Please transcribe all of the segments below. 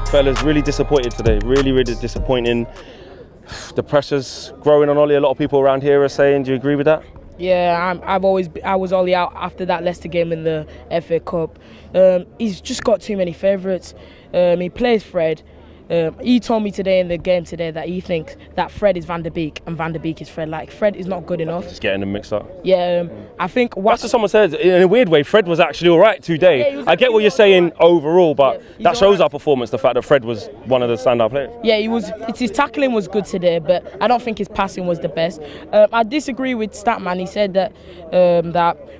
fellas, really disappointed today. Really, really disappointing. The pressure's growing on Ollie. A lot of people around here are saying, do you agree with that? Yeah, I was Ollie out after that Leicester game in the FA Cup. He's just got too many favourites. He plays Fred. He told me today in the game today that he thinks that Fred is Van der Beek and Van der Beek is Fred. Like, Fred is not good enough. Just getting them mixed up. Yeah, I think... That's what someone said. In a weird way, Fred was actually all right today. Yeah, I get what you're saying overall, but that shows right. our performance, the fact that Fred was one of the standout players. Yeah, his tackling was good today, but I don't think his passing was the best. I disagree with Statman. He said that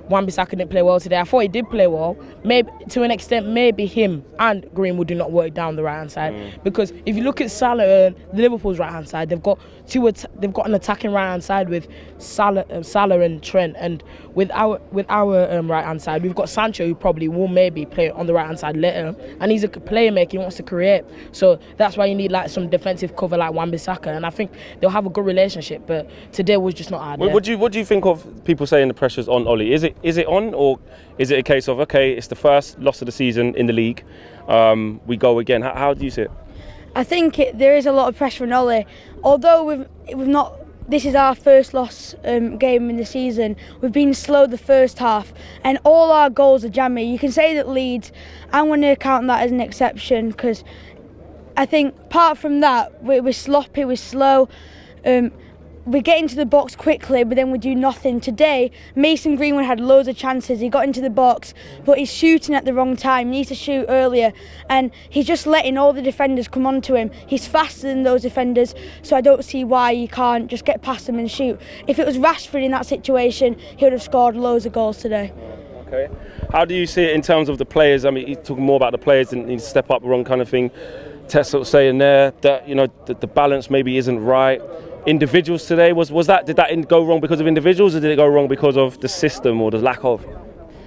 Wan-Bissaka didn't play well today. I thought he did play well. Maybe to an extent, maybe him and Greenwood do not work down the right hand side because if you look at Salah and Liverpool's right hand side, they've got an attacking right hand side with Salah and Trent, and with our right hand side we've got Sancho, who probably will maybe play on the right hand side later, and he's a playmaker. He wants to create, so that's why you need like some defensive cover like Wan-Bissaka, and I think they'll have a good relationship. But today was just not hard. What do you think of people saying the pressure's on Ollie? Is it on, or is it a case of, okay, it's the first loss of the season in the league, we go again? How do you see it? I think there is a lot of pressure on Ollie. Although we've not, this is our first loss game in the season. We've been slow the first half, and all our goals are jammy. You can say that Leeds, I'm going to count that as an exception because I think apart from that, we're sloppy, we're slow. We get into the box quickly, but then we do nothing. Today, Mason Greenwood had loads of chances. He got into the box, but he's shooting at the wrong time. He needs to shoot earlier, and he's just letting all the defenders come onto him. He's faster than those defenders, so I don't see why he can't just get past them and shoot. If it was Rashford in that situation, he would have scored loads of goals today. Okay. How do you see it in terms of the players? I mean, he's talking more about the players and need to step up, wrong kind of thing. Tess sort of saying there that, you know, the balance maybe isn't right. Individuals today, did that go wrong because of individuals, or did it go wrong because of the system or the lack of?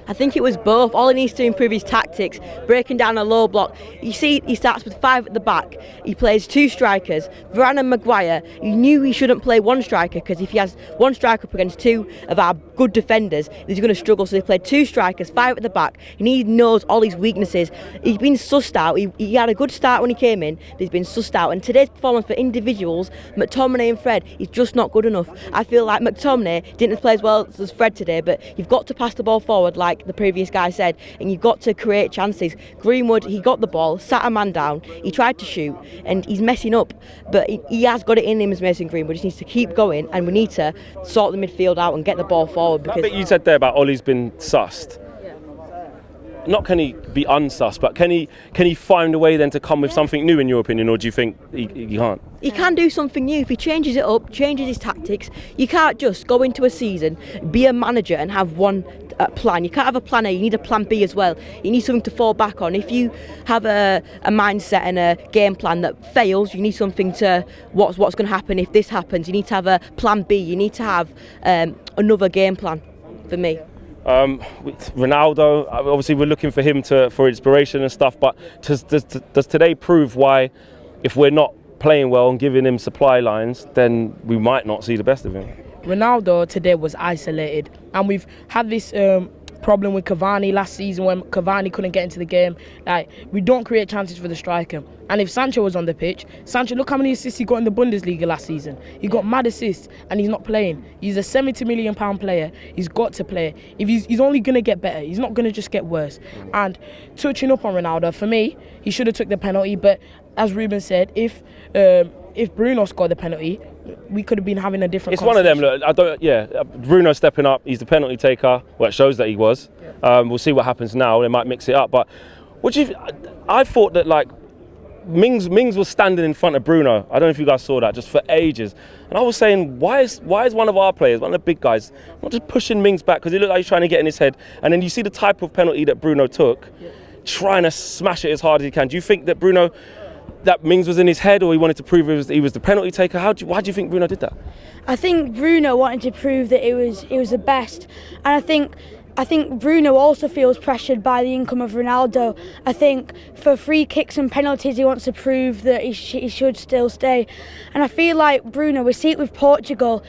I think it was both. All he needs to improve his tactics, breaking down a low block. You see, he starts with 5 at the back. He plays 2 strikers, Varane and Maguire. He knew he shouldn't play 1 striker because if he has 1 striker up against 2 of our good defenders, he's going to struggle. So they played 2 strikers, 5 at the back, and he knows all his weaknesses. He's been sussed out. He had a good start when he came in, but he's been sussed out. And today's performance for individuals, McTominay and Fred, is just not good enough. I feel like McTominay didn't play as well as Fred today, but you've got to pass the ball forward like the previous guy said, and you've got to create chances. Greenwood, he got the ball, sat a man down, he tried to shoot, and he's messing up, but he has got it in him as Mason Greenwood. He just needs to keep going, and we need to sort the midfield out and get the ball forward. Because that bit you said there about Ollie's been sussed. Not can he be unsussed, but can he find a way then to come with something new in your opinion, or do you think he can't? He can do something new if he changes it up, changes his tactics. You can't just go into a season, be a manager and have one plan. You can't have a plan A, you need a plan B as well. You need something to fall back on. If you have a mindset and a game plan that fails, you need something to, what's going to happen if this happens. You need to have a plan B, you need to have another game plan for me. With Ronaldo, obviously we're looking for him for inspiration and stuff, but does today prove why, if we're not playing well and giving him supply lines, then we might not see the best of him? Ronaldo today was isolated, and we've had this problem with Cavani last season when Cavani couldn't get into the game. Like, we don't create chances for the striker. And if Sancho was on the pitch, Sancho, look how many assists he got in the Bundesliga last season. He got mad assists and he's not playing. He's a £70 million player. He's got to play. If he's only going to get better. He's not going to just get worse. And touching up on Ronaldo, for me, he should have took the penalty. But as Ruben said, if Bruno scored the penalty, we could have been having a different. It's one of them. Look, Bruno stepping up. He's the penalty taker. Well, it shows that he was. We'll see what happens now. They might mix it up. But I thought that like Mings was standing in front of Bruno. I don't know if you guys saw that, just for ages. And I was saying, why is one of our players, one of the big guys, not just pushing Mings back because he looked like he's trying to get in his head. And then you see the type of penalty that Bruno took, trying to smash it as hard as he can. Do you think that that Mings was in his head, or he wanted to prove he was the penalty taker? Why do you think Bruno did that? I think Bruno wanted to prove that he was the best, and I think Bruno also feels pressured by the income of Ronaldo. I think for free kicks and penalties, he wants to prove that he should still stay. And I feel like Bruno, we see it with Portugal.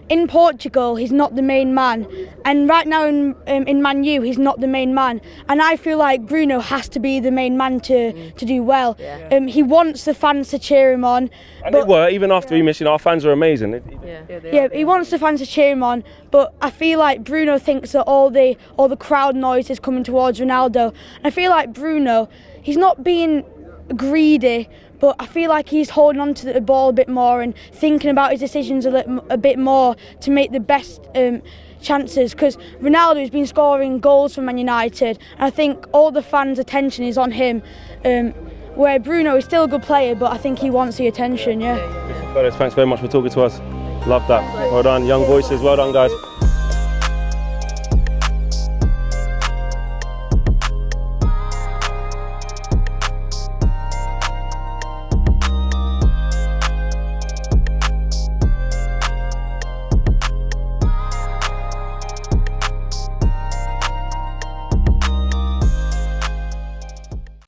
in Portugal, he's not the main man, and right now in Man U, he's not the main man. And I feel like Bruno has to be the main man to do well. Yeah. He wants the fans to cheer him on. And they were, even after he missed, our fans are amazing. He wants the fans to cheer him on, but I feel like Bruno thinks that all the crowd noise is coming towards Ronaldo. And I feel like Bruno, he's not being greedy, but I feel like he's holding on to the ball a bit more and thinking about his decisions a bit more to make the best chances, because Ronaldo has been scoring goals for Man United, and I think all the fans' attention is on him, where Bruno is still a good player, but I think he wants the attention, yeah. Fellas, thanks very much for talking to us. Love that. Well done, young voices, well done guys.